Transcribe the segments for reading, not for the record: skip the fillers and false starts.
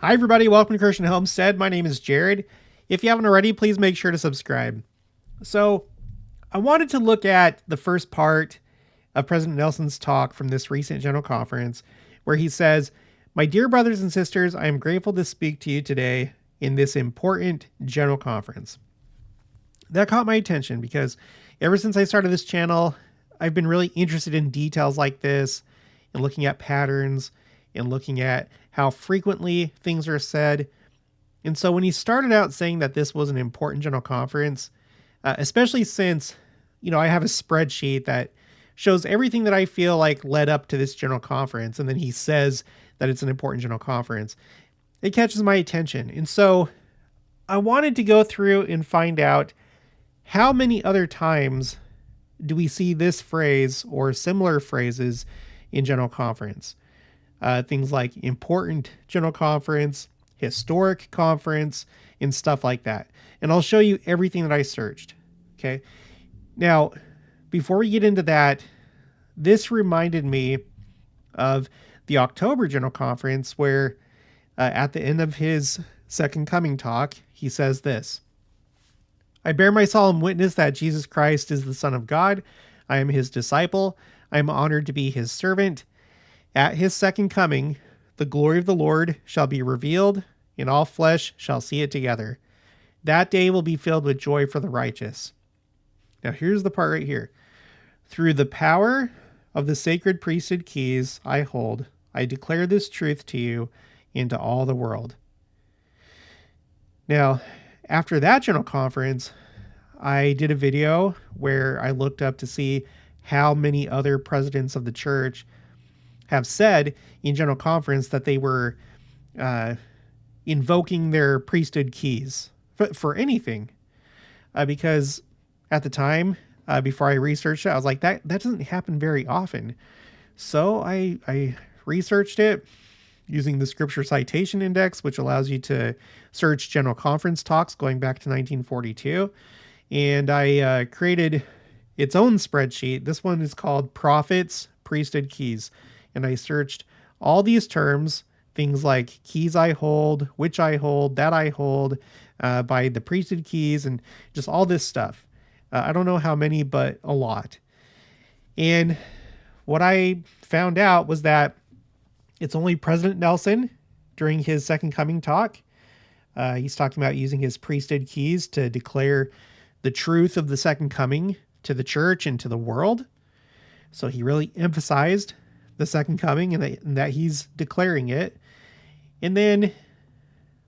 Hi, everybody. Welcome to Christian Homestead. My name is Jared. If you haven't already, please make sure to subscribe. So, I wanted to look at the first part of President Nelson's talk from this recent General Conference, where he says, "My dear brothers and sisters, I am grateful to speak to you today in this important General Conference." That caught my attention because ever since I started this channel, I've been really interested in details like this and looking at patterns and looking at how frequently things are said. And so when he started out saying that this was an important General Conference, especially since, I have a spreadsheet that shows everything that I feel like led up to this General Conference, and then he says that it's an important General Conference, it catches my attention. And so I wanted to go through and find out how many other times do we see this phrase or similar phrases in General Conference. Things like important General Conference, historic conference, and stuff like that. And I'll show you everything that I searched. Okay. Now, before we get into that, this reminded me of the October General Conference where at the end of his Second Coming talk, he says this: "I bear my solemn witness that Jesus Christ is the Son of God. I am his disciple. I am honored to be his servant. At his second coming, the glory of the Lord shall be revealed, and all flesh shall see it together. That day will be filled with joy for the righteous." Now here's the part right here. "Through the power of the sacred priesthood keys I hold, I declare this truth to you and to all the world." Now, after that General Conference, I did a video where I looked up to see how many other presidents of the church have said in General Conference that they were invoking their priesthood keys for anything. Because at the time, before I researched it, I was like, that doesn't happen very often. So I researched it using the Scripture Citation Index, which allows you to search General Conference talks going back to 1942. And I created its own spreadsheet. This one is called Prophets Priesthood Keys. And I searched all these terms, things like keys I hold, which I hold, that I hold, by the priesthood keys, and just all this stuff. I don't know how many, but a lot. And what I found out was that it's only President Nelson during his Second Coming talk. He's talking about using his priesthood keys to declare the truth of the Second Coming to the church and to the world. So he really emphasized the Second Coming and that he's declaring it. And then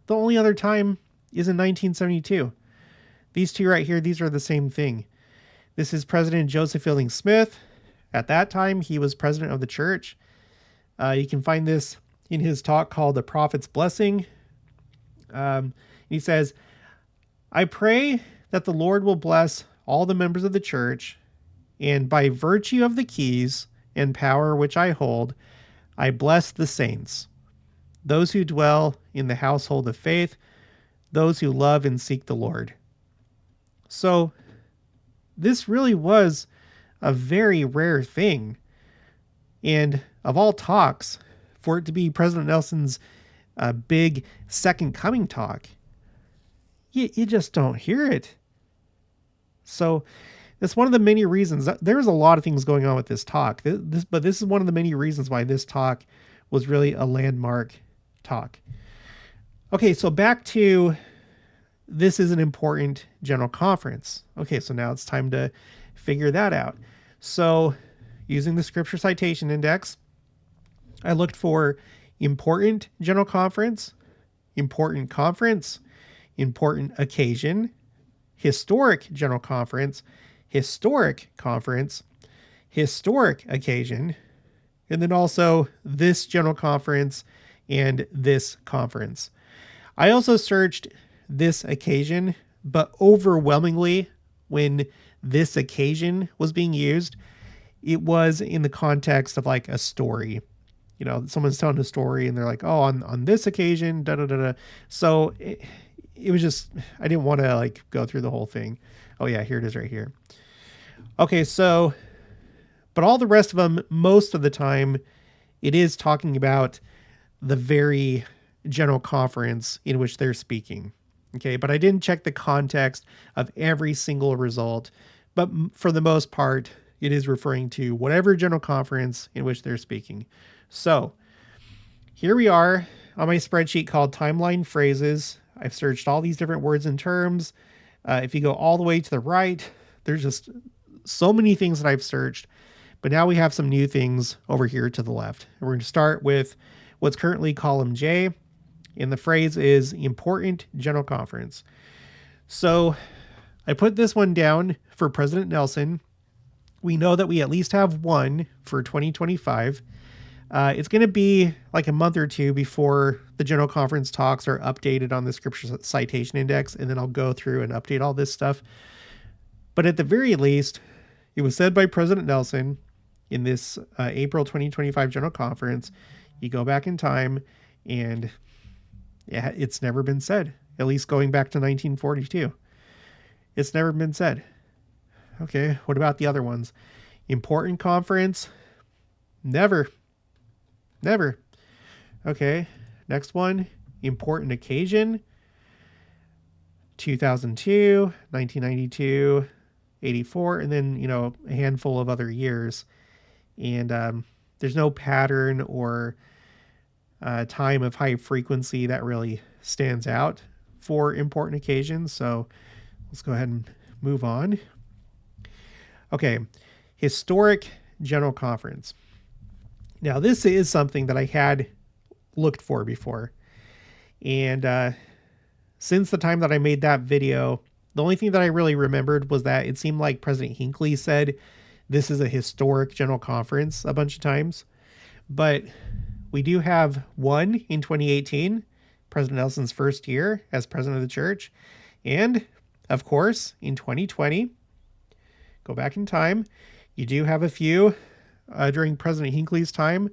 the only other time is in 1972. These two right here, these are the same thing. This is President Joseph Fielding Smith. At that time, he was president of the church. You can find this in his talk called The Prophet's Blessing. He says, "I pray that the Lord will bless all the members of the church, and by virtue of the keys and power which I hold, I bless the saints, those who dwell in the household of faith, those who love and seek the Lord." So this really was a very rare thing. And of all talks, for it to be President Nelson's big Second Coming talk, you just don't hear it. So that's one of the many reasons. There's a lot of things going on with this talk, but this is one of the many reasons why this talk was really a landmark talk. Okay, so back to this is an important General Conference. Okay, so now it's time to figure that out. So using the Scripture Citation Index, I looked for important General Conference, important conference, important occasion, historic General Conference, historic conference, historic occasion, and then also this General Conference and this conference. I also searched this occasion, but overwhelmingly when this occasion was being used, it was in the context of like a story. Someone's telling a story and they're like, "Oh, on this occasion, da da da da." So it was just, I didn't want to like go through the whole thing. Oh yeah, here it is right here. Okay, so, but all the rest of them, most of the time, it is talking about the very general conference in which they're speaking. Okay, but I didn't check the context of every single result, but for the most part, it is referring to whatever general conference in which they're speaking. So here we are on my spreadsheet called Timeline Phrases. I've searched all these different words and terms. If you go all the way to the right, there's just so many things that I've searched. But now we have some new things over here to the left. And we're going to start with what's currently column J. And the phrase is important general conference. So I put this one down for President Nelson. We know that we at least have one for 2025. It's going to be like a month or two before the general conference talks are updated on the Scripture Citation Index, and then I'll go through and update all this stuff. But at the very least, it was said by President Nelson in this April 2025 general conference. You go back in time, and yeah, it's never been said, at least going back to 1942. It's never been said. Okay, what about the other ones? Important conference? Never. Never. Okay, next one. Important occasion? 2002, 1992, 84, and then, a handful of other years. And there's no pattern or time of high frequency that really stands out for important occasions. So let's go ahead and move on. Okay, historic general conference. Now, this is something that I had looked for before. And since the time that I made that video, the only thing that I really remembered was that it seemed like President Hinckley said this is a historic general conference a bunch of times. But we do have one in 2018, President Nelson's first year as president of the church. And, of course, in 2020, go back in time, you do have a few during President Hinckley's time,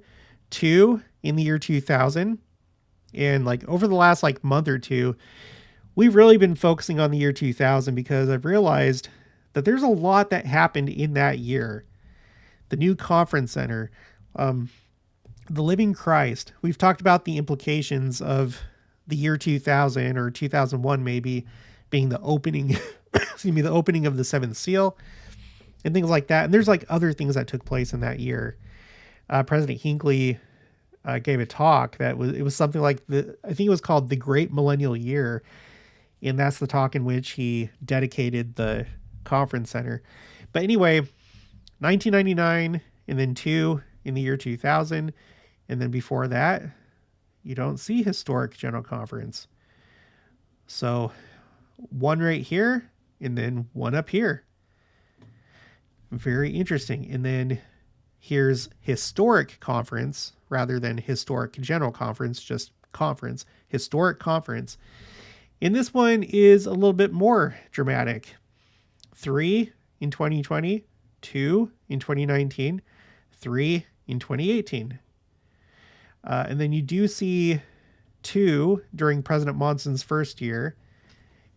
2 in the year 2000. And over the last month or two, we've really been focusing on the year 2000 because I've realized that there's a lot that happened in that year. The new conference center, the Living Christ. We've talked about the implications of the year 2000 or 2001 maybe being the opening, the opening of the seventh seal and things like that. And there's other things that took place in that year. President Hinckley gave a talk it was something like I think it was called the Great Millennial Year. And that's the talk in which he dedicated the conference center. But anyway, 1999 and then 2 in the year 2000. And then before that, you don't see historic general conference. So 1 right here and then 1 up here. Very interesting. And then here's historic conference rather than historic general conference, just conference, historic conference. And this one is a little bit more dramatic. 3 in 2020, 2 in 2019, 3 in 2018. And then you do see 2 during President Monson's first year.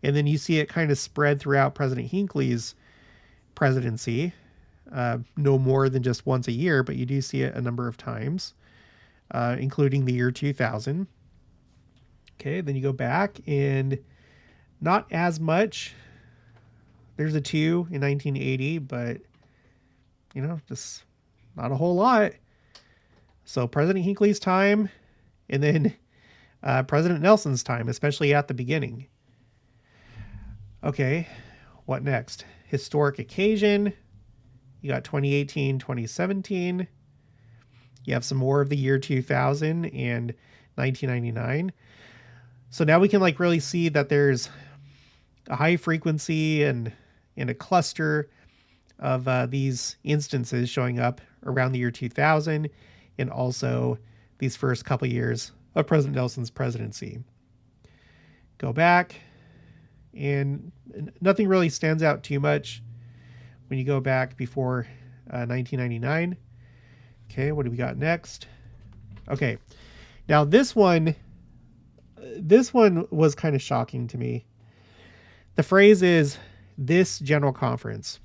And then you see it kind of spread throughout President Hinckley's presidency. No more than just once a year, but you do see it a number of times, including the year 2000. Okay, then you go back and not as much. There's a 2 in 1980, but, just not a whole lot. So President Hinckley's time and then President Nelson's time, especially at the beginning. Okay, what next? Historic occasion. You got 2018, 2017. You have some more of the year 2000 and 1999. So now we can really see that there's a high frequency and a cluster of these instances showing up around the year 2000 and also these first couple years of President Nelson's presidency. Go back and nothing really stands out too much when you go back before 1999. Okay, what do we got next? Okay, now this one was kind of shocking to me. The phrase is this general conference.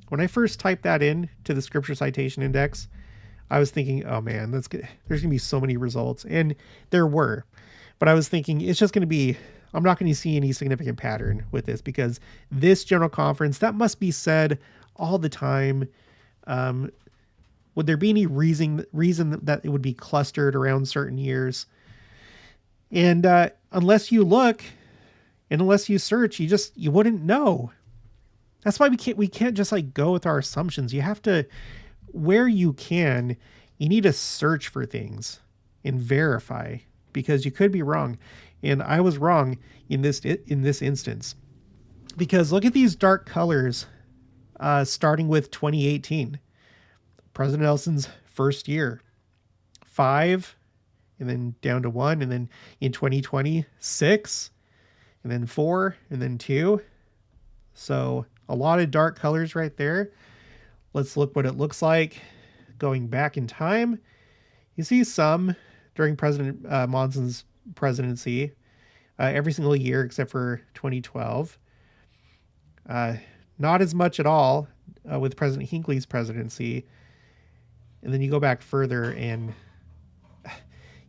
When I first typed that in to the Scripture Citation Index, I was thinking, oh man, there's going to be so many results. And there were. But I was thinking it's just going to be, I'm not going to see any significant pattern with this, because this general conference, that must be said all the time. Would there be any reason that it would be clustered around certain years? And unless you look and unless you search, you wouldn't know. That's why we can't just like go with our assumptions. You have to, where you can, you need to search for things and verify, because you could be wrong. And I was wrong in this instance, because look at these dark colors, starting with 2018, President Nelson's first year, 5, and then down to 1, and then in 2020, 6, and then 4, and then 2. So a lot of dark colors right there. Let's look what it looks like going back in time. You see some during President Monson's presidency, every single year except for 2012. Not as much at all with President Hinckley's presidency. And then you go back further and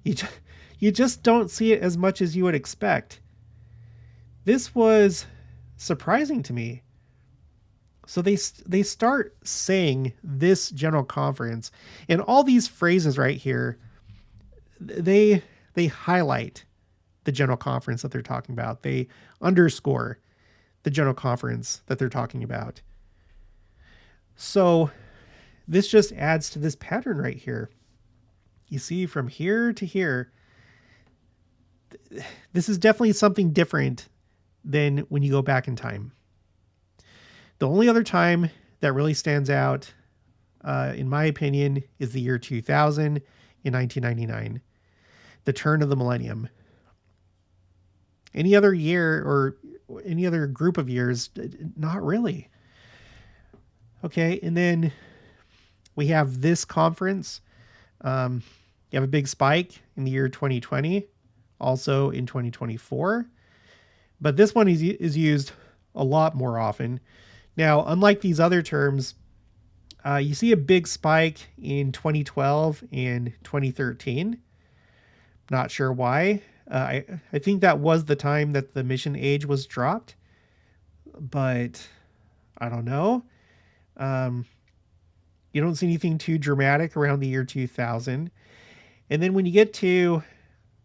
you just don't see it as much as you would expect. This was surprising to me. So they start saying this general conference, and all these phrases right here, they highlight the general conference that they're talking about. They underscore the general conference that they're talking about. So this just adds to this pattern right here. You see, from here to here, this is definitely something different than when you go back in time. The only other time that really stands out, in my opinion, is the year 2000 in 1999, the turn of the millennium. Any other year or any other group of years, not really. Okay, and then we have this conference. You have a big spike in the year 2020, also in 2024. But this one is used a lot more often. Now, unlike these other terms, you see a big spike in 2012 and 2013. Not sure why. I think that was the time that the mission age was dropped, but I don't know. You don't see anything too dramatic around the year 2000. And then when you get to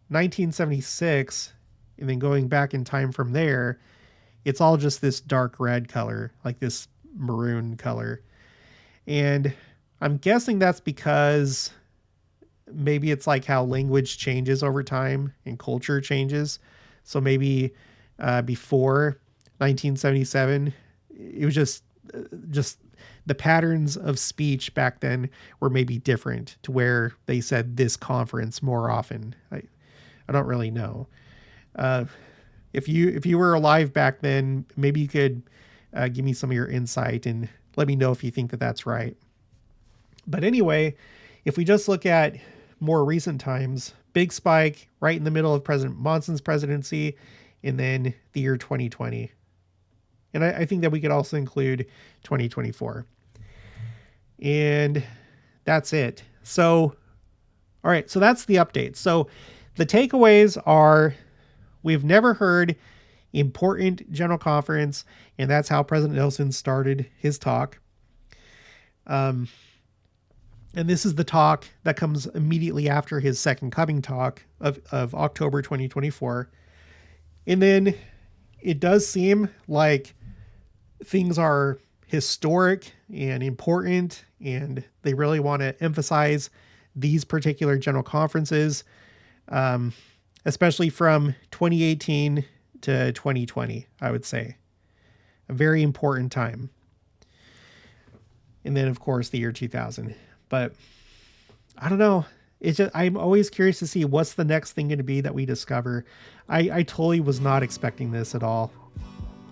1976, and then going back in time from there, it's all just this dark red color, like this maroon color. And I'm guessing that's because maybe it's like how language changes over time and culture changes. So maybe before 1977, it was just the patterns of speech back then were maybe different, to where they said this conference more often. I don't really know. If you were alive back then, maybe you could give me some of your insight and let me know if you think that that's right. But anyway, if we just look at more recent times, big spike right in the middle of President Monson's presidency, and then the year 2020. And I think that we could also include 2024. And that's it. So, all right, so that's the update. So the takeaways are, we've never heard important general conference, and that's how President Nelson started his talk. And this is the talk that comes immediately after his second coming talk of October 2024. And then it does seem like things are historic and important, and they really want to emphasize these particular general conferences, especially from 2018 to 2020, I would say. A very important time. And then, of course, the year 2000. But I don't know. It's just, I'm always curious to see what's the next thing going to be that we discover. I totally was not expecting this at all.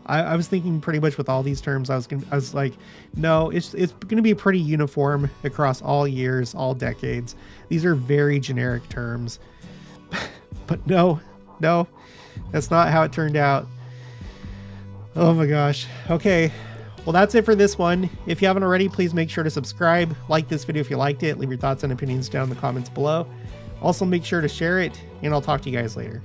I was thinking pretty much with all these terms, I was like, no, it's going to be pretty uniform across all years, all decades. These are very generic terms. But no, that's not how it turned out. Oh my gosh. Okay. Well, that's it for this one. If you haven't already, please make sure to subscribe, like this video if you liked it, leave your thoughts and opinions down in the comments below. Also, make sure to share it, and I'll talk to you guys later.